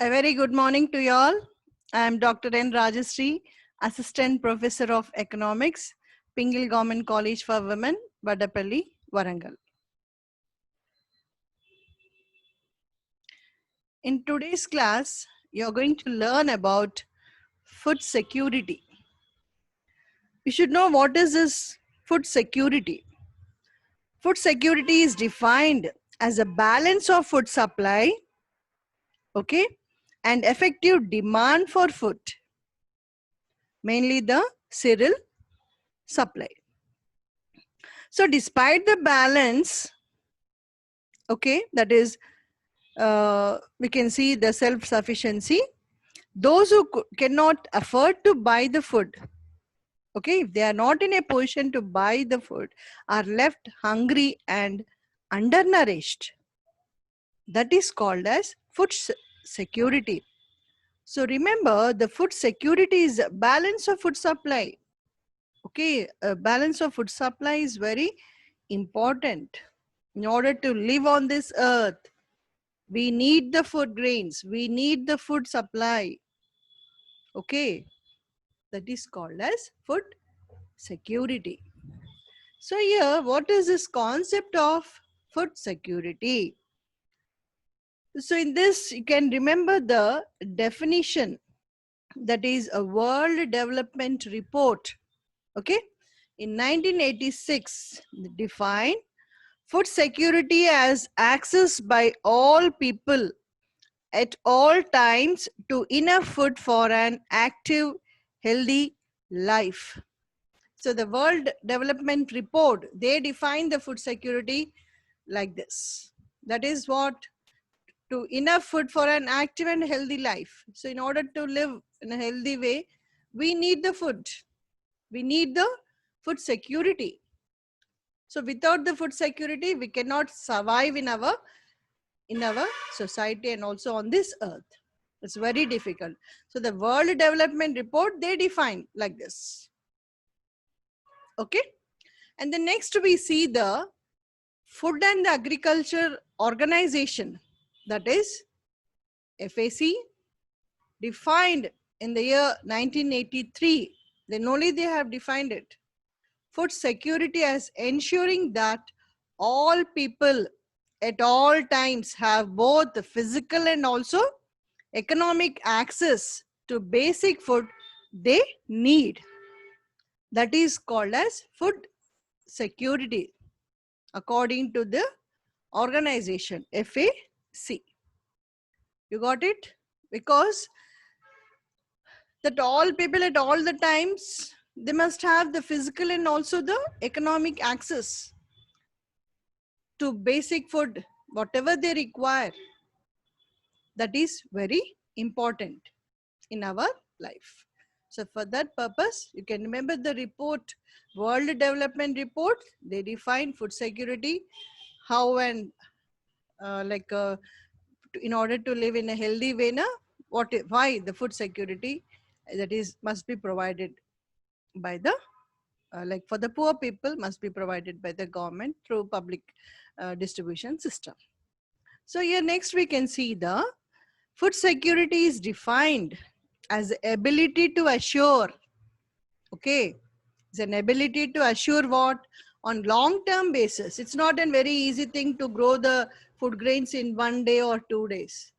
A very good morning to you all. I am Dr. N. Rajashree, Assistant Professor of Economics, Pingal Government College for Women, Vadapalli, Warangal. In today's class, you're going to learn about food security. You should know what is this food security. Food security is defined as a balance of food supply, okay, and effective demand for food, mainly the cereal supply. So despite the balance, okay, that is, we can see the self-sufficiency, those who cannot afford to buy the food, okay, if they are not in a position to buy the food, are left hungry and undernourished. That is called as food security. So remember, the food security is a balance of food supply. Okay, a balance of food supply is very important. In order to live on this earth, we need the food grains, we need the food supply. Okay, that is called as food security. So here, what is this concept of food security? So in this, you can remember the definition, that is a World Development Report. Okay, in 1986, defined food security as access by all people at all times to enough food for an active, healthy life. So the World Development Report, they define the food security like this. That is what? To enough food for an active and healthy life. So in order to live in a healthy way, we need the food. We need the food security. So without the food security, we cannot survive in our society and also on this earth. It's very difficult. So the World Development Report, they define like this. Okay. And the next we see the Food and Agriculture Organization, that is FAC, defined in the year 1983. Then only they have defined it. Food security as ensuring that all people at all times have both the physical and also economic access to basic food they need. That is called as food security according to the organization FAC. You got it? Because that all people at all the times, they must have the physical and also the economic access to basic food, whatever they require. That is very important in our life. So for that purpose, you can remember the report, World Development Report, they define food security, how and in order to live in a healthy way, why the food security that is must be provided by the like for the poor people must be provided by the government through public distribution system. So here next we can see the food security is defined as the ability to assure, okay, it's an ability to assure what? On long-term basis. It's not a very easy thing to grow the food grains in 1 day or 2 days.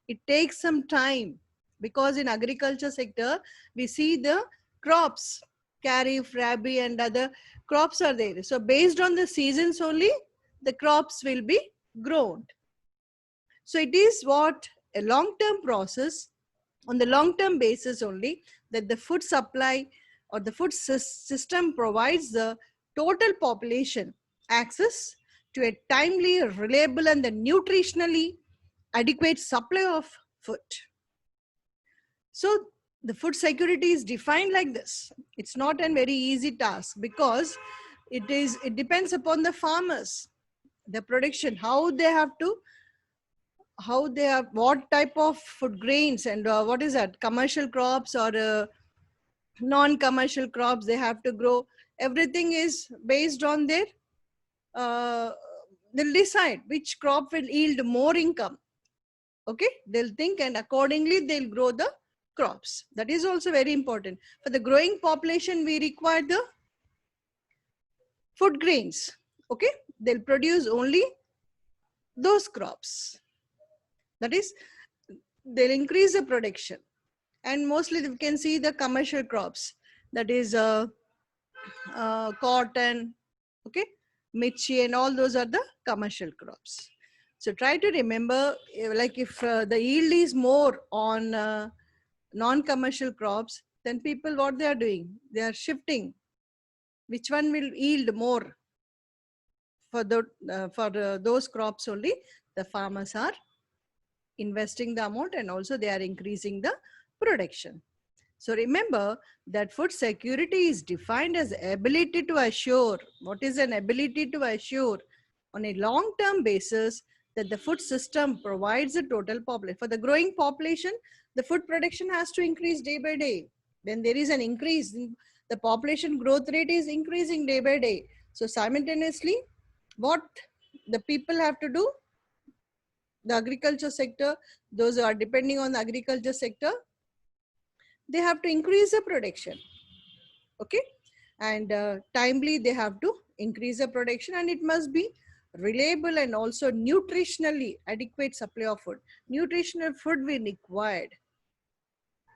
It takes some time because in agriculture sector, we see the crops, kharif, rabi and other crops are there. So based on the seasons only, the crops will be grown. So it is what? A long-term process, on the long-term basis only, that the food supply or the food system provides the total population access to a timely, reliable and the nutritionally adequate supply of food. So the food security is defined like this. It's not a very easy task because it depends upon the farmers, the production, how they have, what type of food grains and what is that, commercial crops or non-commercial crops they have to grow. Everything is based on their, they'll decide which crop will yield more income. Okay, they'll think and accordingly they'll grow the crops. That is also very important. For the growing population, we require the food grains. Okay, they'll produce only those crops. That is, they'll increase the production. And mostly we can see the commercial crops. That is cotton, okay, mirchi, and all those are the commercial crops. So try to remember, like if the yield is more on non-commercial crops, then people, what they are doing, they are shifting which one will yield more. For those crops only the farmers are investing the amount, and also they are increasing the production. So remember that food security is defined as ability to assure. What is an ability to assure? On a long-term basis, that the food system provides a total population. For the growing population, the food production has to increase day by day. When there is an increase, the population growth rate is increasing day by day. So simultaneously, what the people have to do? The agriculture sector, those who are depending on the agriculture sector, they have to increase the production. Okay, and timely they have to increase the production, and it must be reliable and also nutritionally adequate supply of food. Nutritional food we required.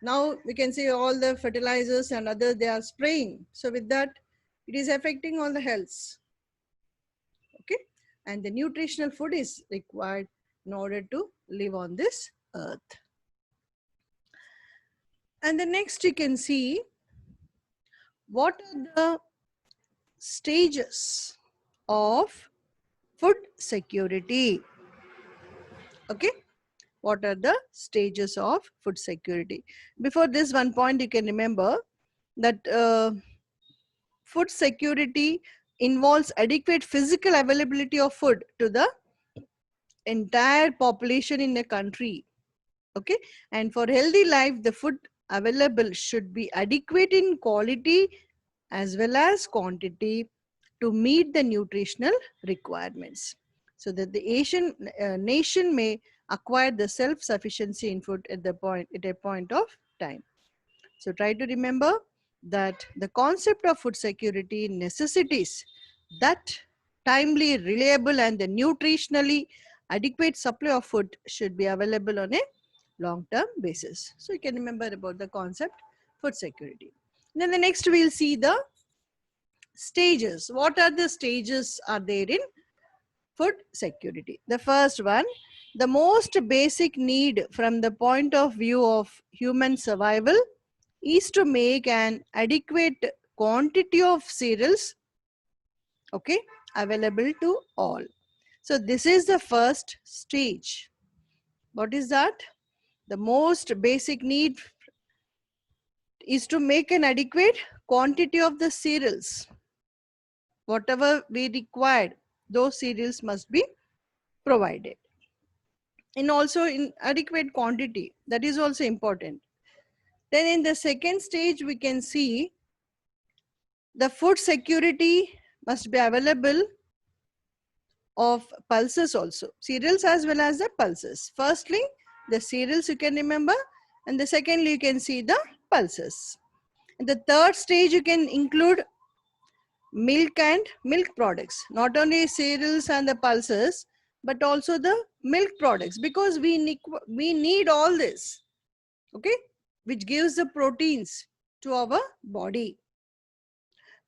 Now we can say all the fertilizers and others they are spraying, so with that it is affecting all the health. Okay, and the nutritional food is required in order to live on this earth. And the next you can see what are the stages of food security. Okay, what are the stages of food security? Before this, one point you can remember that food security involves adequate physical availability of food to the entire population in a country. Okay, and for healthy life, the food available should be adequate in quality as well as quantity to meet the nutritional requirements, so that the Asian nation may acquire the self-sufficiency in food at a point of time. So try to remember that the concept of food security necessitates that timely, reliable, and the nutritionally adequate supply of food should be available on a long-term basis. So you can remember about the concept food security. Then the next we'll see the stages. What are the stages are there in food security? The first one, the most basic need from the point of view of human survival is to make an adequate quantity of cereals, okay, available to all. So this is the first stage. What is that? The most basic need is to make an adequate quantity of the cereals. Whatever we required, those cereals must be provided. And also in adequate quantity, that is also important. Then in the second stage, we can see the food security must be available of pulses also, cereals as well as the pulses. Firstly, the cereals you can remember, and the secondly you can see the pulses. And the third stage you can include milk and milk products, not only cereals and the pulses, but also the milk products, because we need all this, okay, which gives the proteins to our body.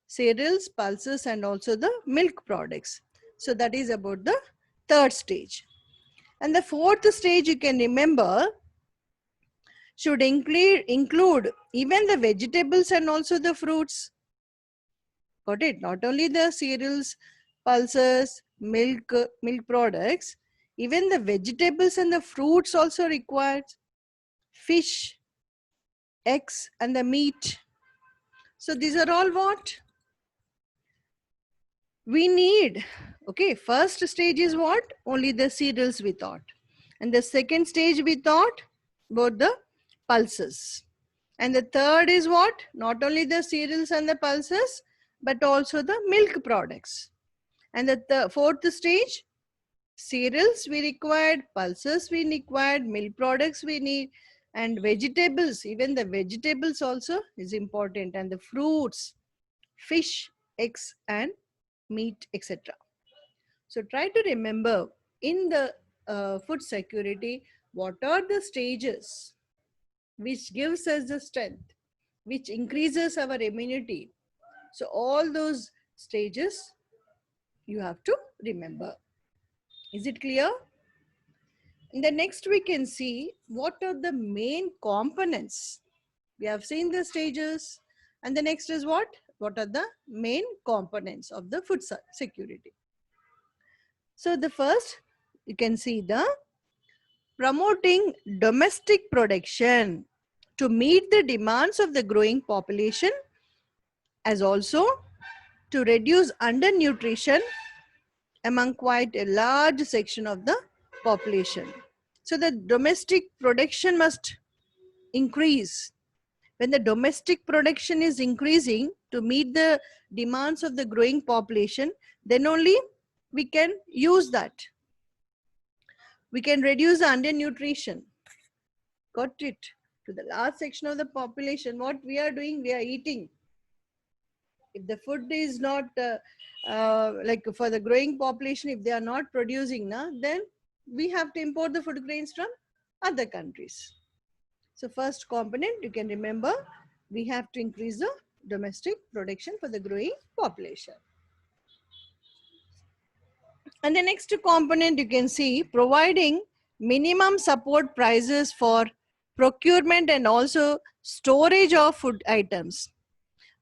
Cereals, pulses, and also the milk products. So that is about the third stage. And the fourth stage you can remember should include even the vegetables and also the fruits. Got it? Not only the cereals, pulses, milk products, even the vegetables and the fruits also required. Fish, eggs, and the meat. So these are all what we need. Okay, first stage is what? Only the cereals we thought. And the second stage we thought about the pulses. And the third is what? Not only the cereals and the pulses, but also the milk products. And the fourth stage, cereals we required, pulses we required, milk products we need, and vegetables, even the vegetables also is important, and the fruits, fish, eggs, and meat, etc. So try to remember in the food security, what are the stages which gives us the strength, which increases our immunity. So all those stages you have to remember. Is it clear? In the next we can see what are the main components. We have seen the stages, and the next is what? What are the main components of the food security? So the first, you can see the promoting domestic production to meet the demands of the growing population, as also to reduce undernutrition among quite a large section of the population. So the domestic production must increase. When the domestic production is increasing to meet the demands of the growing population, then only we can use that. We can reduce the undernutrition. Got it? To the large section of the population, what we are doing, we are eating. If the food is not like for the growing population, if they are not producing, then we have to import the food grains from other countries. So first component, you can remember, we have to increase the domestic production for the growing population. And the next component you can see, providing minimum support prices for procurement and also storage of food items.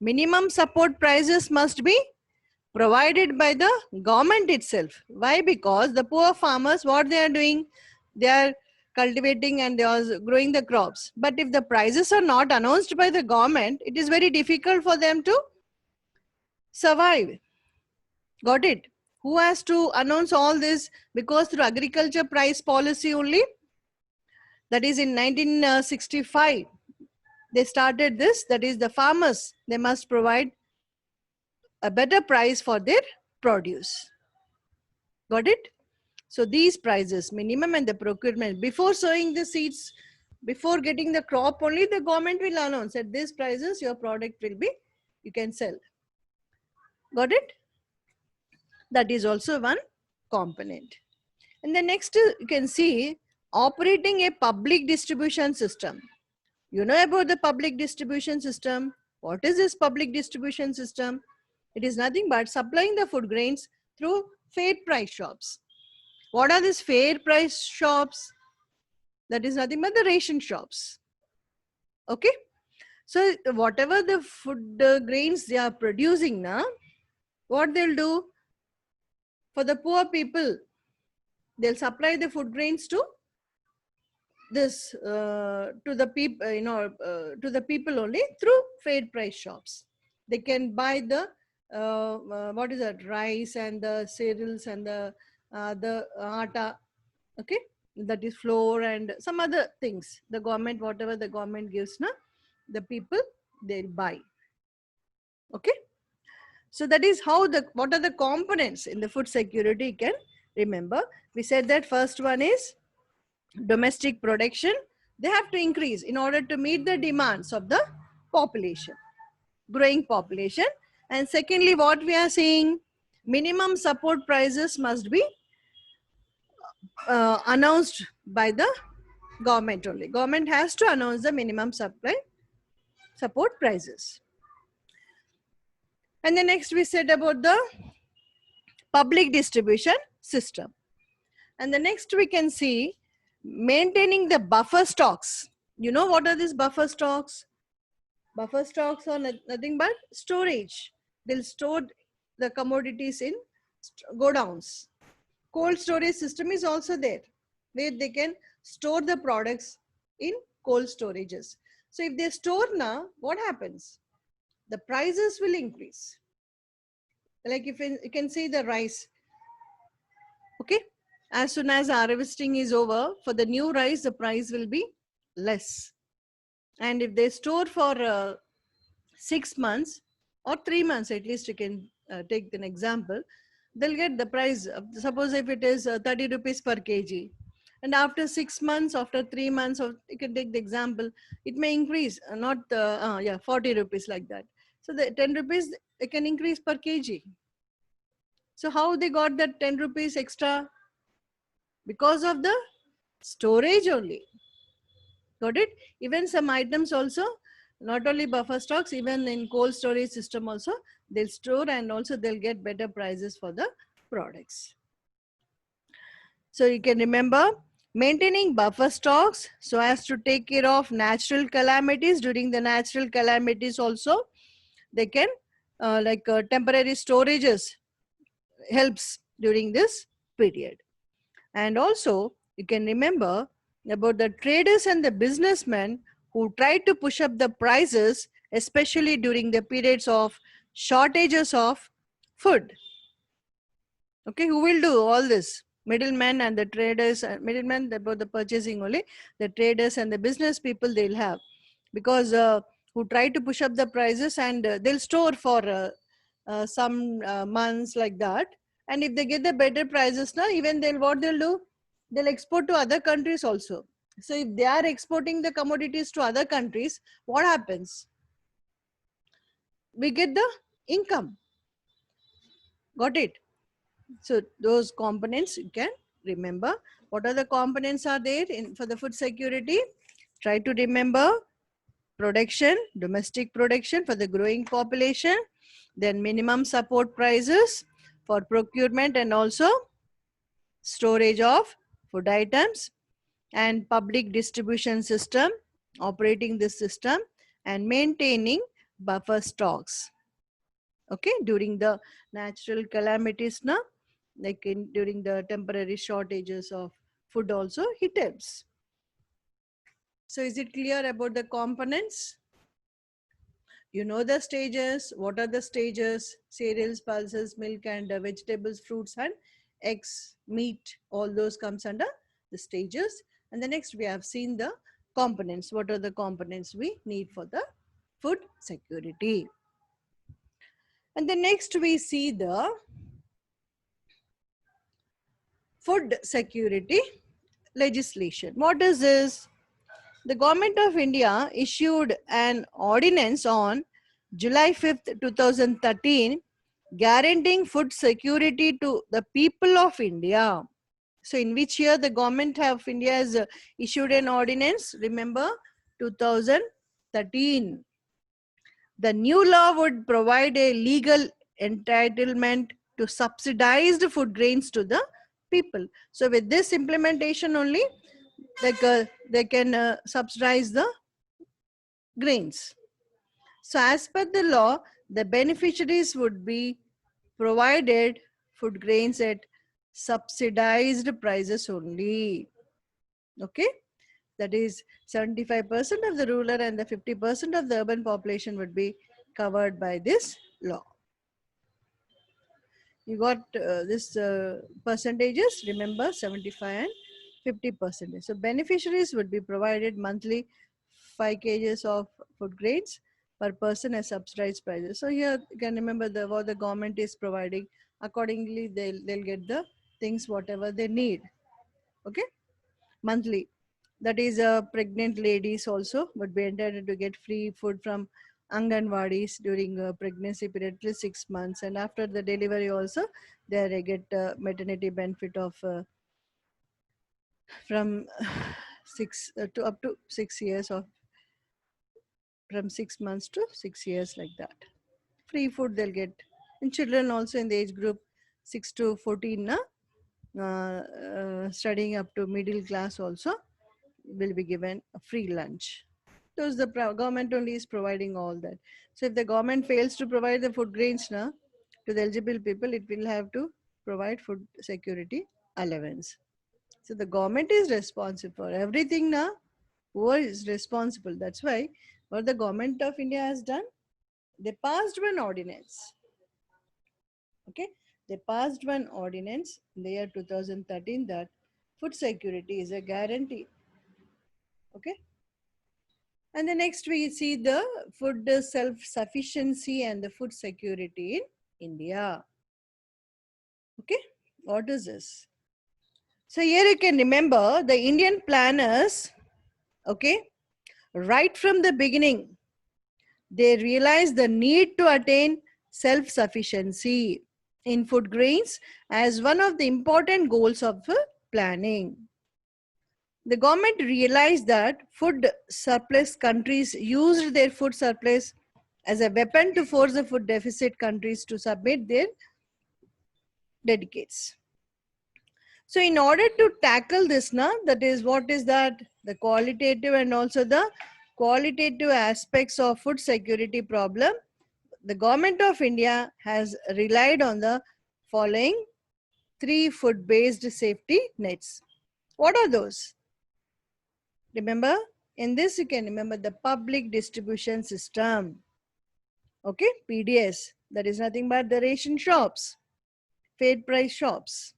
Minimum support prices must be provided by the government itself. Why? Because the poor farmers, what they are doing, they are cultivating and they are growing the crops. But if the prices are not announced by the government, it is very difficult for them to survive. Got it? Who has to announce all this? Because through agriculture price policy only, that is in 1965, they started this, that is the farmers, they must provide a better price for their produce. Got it? So these prices, minimum and the procurement, before sowing the seeds, before getting the crop only, the government will announce at these prices your product will be, you can sell. Got it? That is also one component. And the next you can see operating a public distribution system. You know about the public distribution system. What is this public distribution system? It is nothing but supplying the food grains through fair price shops. What are these fair price shops? That is nothing but the ration shops. Okay. So whatever the food grains they are producing now, what they'll do for the poor people, they'll supply the food grains to this to the people, to the people only through fair price shops. They can buy the what is that, rice and the cereals and the atta, okay, that is flour and some other things. The government, whatever the government gives, the people they'll buy. Okay, so that is how what are the components in the food security you can remember. We said that first one is domestic production. They have to increase in order to meet the demands of the population, growing population. And secondly, what we are seeing, minimum support prices must be announced by the government only. Government has to announce the minimum support prices. And the next we said about the public distribution system. And the next we can see maintaining the buffer stocks. You know what are these buffer stocks? Buffer stocks are nothing but storage. They'll store the commodities in godowns. Cold storage system is also there, where they can store the products in cold storages. So if they store now, what happens? The prices will increase. Like if you can see the rice, okay, as soon as harvesting is over, for the new rice, the price will be less. And if they store for 6 months or 3 months, at least you can take an example. they'll get the price. Suppose if it is 30 rupees per kg, and after 6 months, after 3 months, or you can take the example, it may increase, not yeah, 40 rupees like that. So the 10 rupees they can increase per kg. So how they got that 10 rupees extra? Because of the storage only. Got it? Even some items also, not only buffer stocks, even in cold storage system also, they'll store and also they'll get better prices for the products. So you can remember maintaining buffer stocks so as to take care of natural calamities. During the natural calamities also, they can temporary storages helps during this period. And also you can remember about the traders and the businessmen who try to push up the prices, especially during the periods of shortages of food. Okay, who will do all this? Middlemen and the traders, middlemen about the purchasing only, the traders and the business people they'll have, because who try to push up the prices, and they'll store for some months like that. And if they get the better prices now, even they'll what they'll do, they'll export to other countries also. So if they are exporting the commodities to other countries, what happens? We get the income. Got it? So those components you can remember. What are the components are there for the food security? Try to remember production, domestic production for the growing population, then minimum support prices for procurement and also storage of food items, and public distribution system, operating this system and maintaining buffer stocks. Okay, during the natural calamities now, like during the temporary shortages of food also it helps. So is it clear about the components? You know the stages. What are the stages? Cereals, pulses, milk, and vegetables, fruits, and eggs, meat, all those comes under the stages. And the next we have seen the components. What are the components we need for the food security? And the next we see the food security legislation. What is this? The Government of India issued an ordinance on July 5th, 2013, guaranteeing food security to the people of India. So in which year the Government of India has issued an ordinance? Remember, 2013. The new law would provide a legal entitlement to subsidized food grains to the people. So with this implementation only, they can subsidize the grains. So as per the law, the beneficiaries would be provided food grains at subsidized prices only. Okay, that is 75% of the rural and the 50% of the urban population would be covered by this law. You got this percentages, remember, 75 and 50%. So beneficiaries would be provided monthly 5 kgs of food grains per person as subsidized prices. So here you can remember what the government is providing. Accordingly, they'll get the things whatever they need. Okay, monthly. That is, pregnant ladies also would be entitled to get free food from Anganwadis during pregnancy period till 6 months, and after the delivery also they get maternity benefit of from 6 to up to 6 years, or from 6 months to 6 years, like that. Free food they'll get. And children also in the age group 6 to 14, studying up to middle class also will be given a free lunch. Those the government only is providing all that. So if the government fails to provide the food grains now to the eligible people, it will have to provide food security allowance. So the government is responsible for everything now. Who is responsible? That's why what the government of India has done, they passed one ordinance. Okay, they passed one ordinance in the year 2013 that food security is a guarantee. Okay, and the next we see the food self-sufficiency and the food security in India. Okay, what is this? So here you can remember the Indian planners, okay, right from the beginning, they realized the need to attain self-sufficiency in food grains as one of the important goals of planning. The government realized that food surplus countries used their food surplus as a weapon to force the food deficit countries to submit their dedicates. So in order to tackle this now, that is what is that the qualitative and also the qualitative aspects of food security problem, the government of India has relied on the following three food based safety nets. What are those? Remember, in this you can remember the public distribution system, okay, PDS, that is nothing but the ration shops, fair price shops,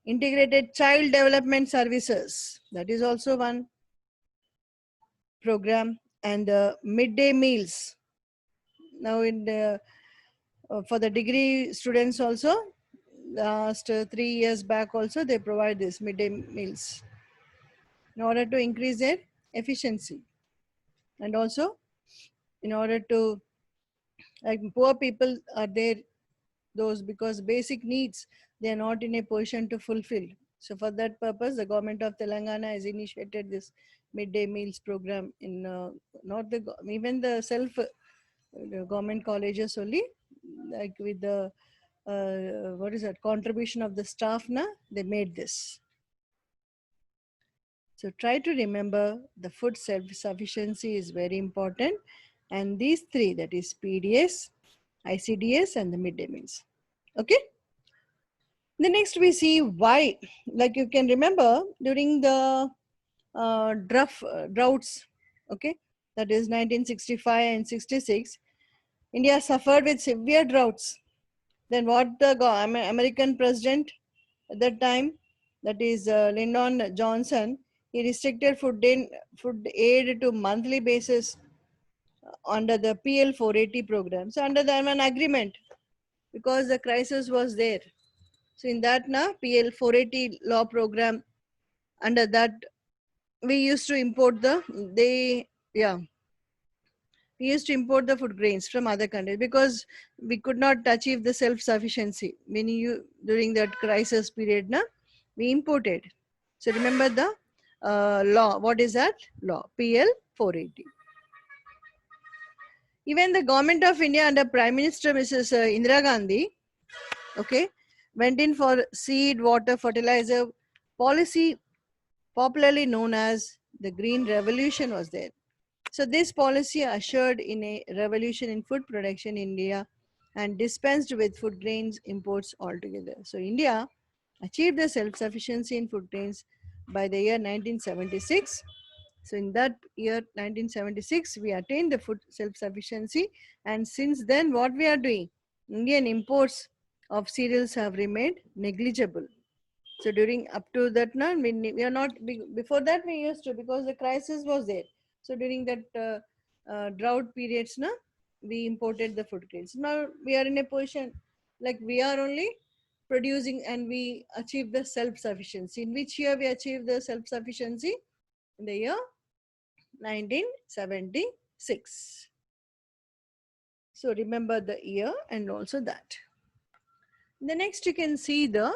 integrated child development services, that is also one program, and the midday meals. Now in the for the degree students also, last 3 years back also they provide this midday meals in order to increase their efficiency, and also in order to, like, poor people are there, those because basic needs they are not in a position to fulfill. So for that purpose the government of Telangana has initiated this midday meals program in not the even the self the government colleges only, like with the what is that contribution of the staff na, they made this. So try to remember the food self-sufficiency is very important, and these three, that is PDS, ICDS and the midday meals. Okay. The next we see why, like you can remember during the droughts, okay, that is 1965 and 66, India suffered with severe droughts. Then what the American president at that time, that is Lyndon Johnson, he restricted food aid to monthly basis under the PL 480 program. So under the an agreement, because the crisis was there. So in that na PL 480 law program, under that we used to import the they yeah we used to import the food grains from other countries because we could not achieve the self sufficiency when you during that crisis period na we imported. So remember the law, what is that law, PL 480. Even the government of India under Prime Minister Mrs. Indira Gandhi, okay, went in for seed water fertilizer policy, popularly known as the Green Revolution was there. So this policy ushered in a revolution in food production in India and dispensed with food grains imports altogether. So India achieved the self-sufficiency in food grains by the year 1976. So in that year 1976, we attained the food self-sufficiency, and since then what we are doing? Indian imports of cereals have remained negligible. So during up to that, now we are not, before that we used to, because the crisis was there. So during that drought periods, now we imported the food grains. Now we are in a position like we are only producing and we achieve the self-sufficiency. In which year we achieved the self-sufficiency? In the year 1976. So remember the year and also that. The next you can see the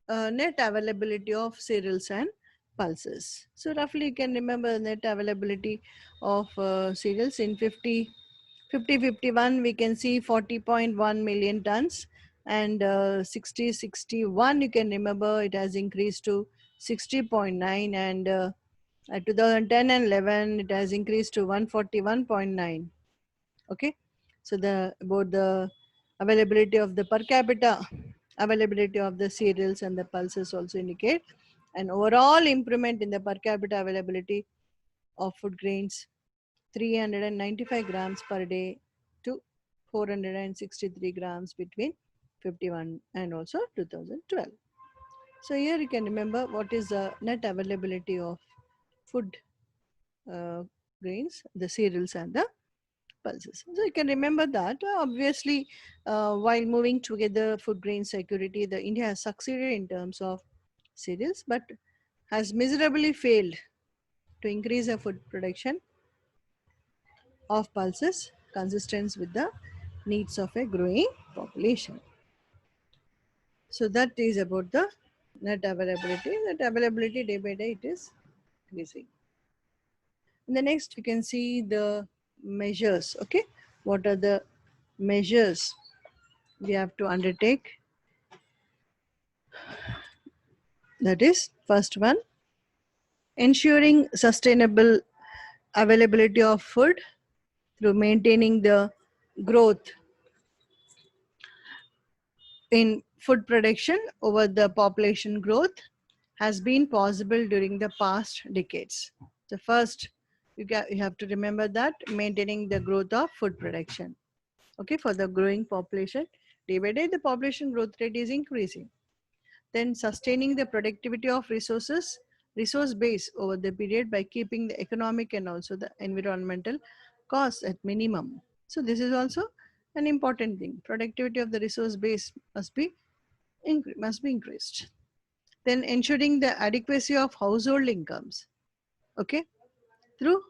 net availability of cereals and pulses. So roughly you can remember the net availability of cereals in 50-51 we can see 40.1 million tons, and 60-61 you can remember it has increased to 60.9, and 2010 and 11 it has increased to 141.9. Okay, so the about the availability of the per capita availability of the cereals and the pulses also indicate an overall improvement in the per capita availability of food grains, 395 grams per day to 463 grams between 51 and also 2012. So here you can remember what is the net availability of food uh, grains, the cereals and the pulses. So you can remember that. Obviously, while moving together food grain security, the India has succeeded in terms of cereals, but has miserably failed to increase the food production of pulses consistent with the needs of a growing population. So that is about the net availability. Net availability day by day it is increasing. In the next, you can see the measures. Okay, what are the measures we have to undertake? That is, first one, ensuring sustainable availability of food through maintaining the growth in food production over the population growth has been possible during the past decades. So first, you have to remember that maintaining the growth of food production. Okay, for the growing population, day by day the population growth rate is increasing. Then sustaining the productivity of resource base over the period by keeping the economic and also the environmental costs at minimum. So this is also an important thing. Productivity of the resource base must be increased. Then ensuring the adequacy of household incomes, okay, through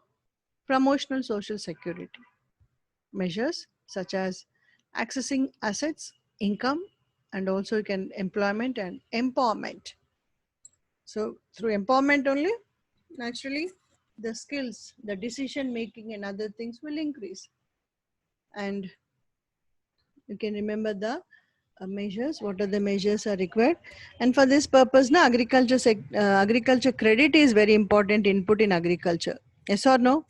promotional social security measures such as accessing assets, income, and also you can employment and empowerment. So through empowerment only, naturally, the skills, the decision making and other things will increase. And you can remember the measures, what are the measures are required. And for this purpose, now agriculture credit is very important input in agriculture. Yes or no?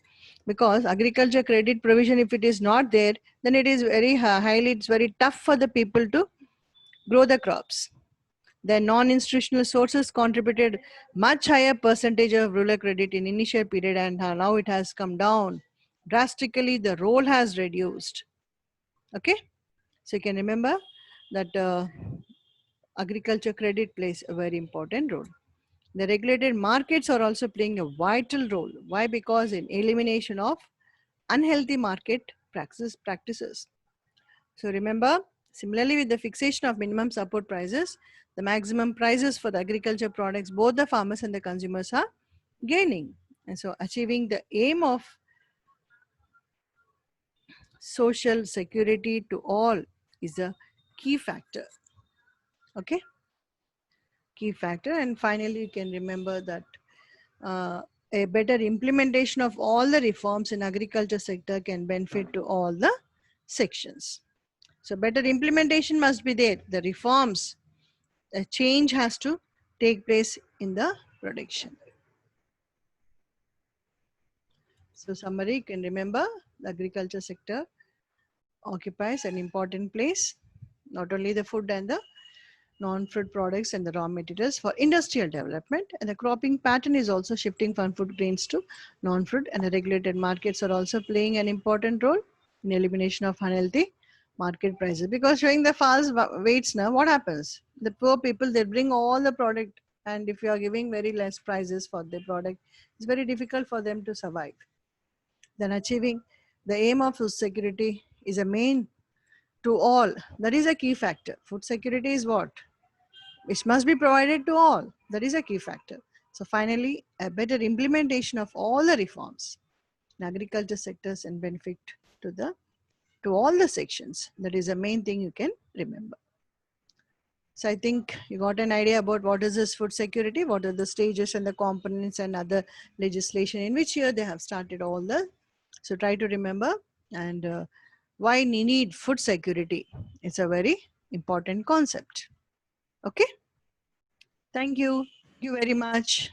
Because agriculture credit provision, if it is not there, then it is very highly, it's very tough for the people to grow the crops. The non-institutional sources contributed much higher percentage of rural credit in initial period, and now it has come down drastically. The role has reduced. Okay, so you can remember that agriculture credit plays a very important role. The regulated markets are also playing a vital role. Why? Because in elimination of unhealthy market practices. So remember, similarly with the fixation of minimum support prices, the maximum prices for the agriculture products, both the farmers and the consumers are gaining. And so achieving the aim of social security to all is a key factor. Okay, key factor. And finally, you can remember that a better implementation of all the reforms in agriculture sector can benefit to all the sections. So better implementation must be there. The reforms, a change has to take place in the production. So summary, you can remember the agriculture sector occupies an important place, not only the food and the non-food products and the raw materials for industrial development, and the cropping pattern is also shifting from food grains to non-food, and the regulated markets are also playing an important role in elimination of unhealthy market prices. Because showing the fast weights now, what happens? The poor people, they bring all the product, and if you are giving very less prices for the product, it's very difficult for them to survive. Then achieving the aim of food security is a main to all. That is a key factor. Food security is what? Which must be provided to all. That is a key factor. So finally, a better implementation of all the reforms in agriculture sectors and benefit to all the sections. That is the main thing you can remember. So I think you got an idea about what is this food security, what are the stages and the components and other legislation in which year they have started all the. So try to remember, and why we need food security. It's a very important concept. Okay. Thank you. Thank you very much.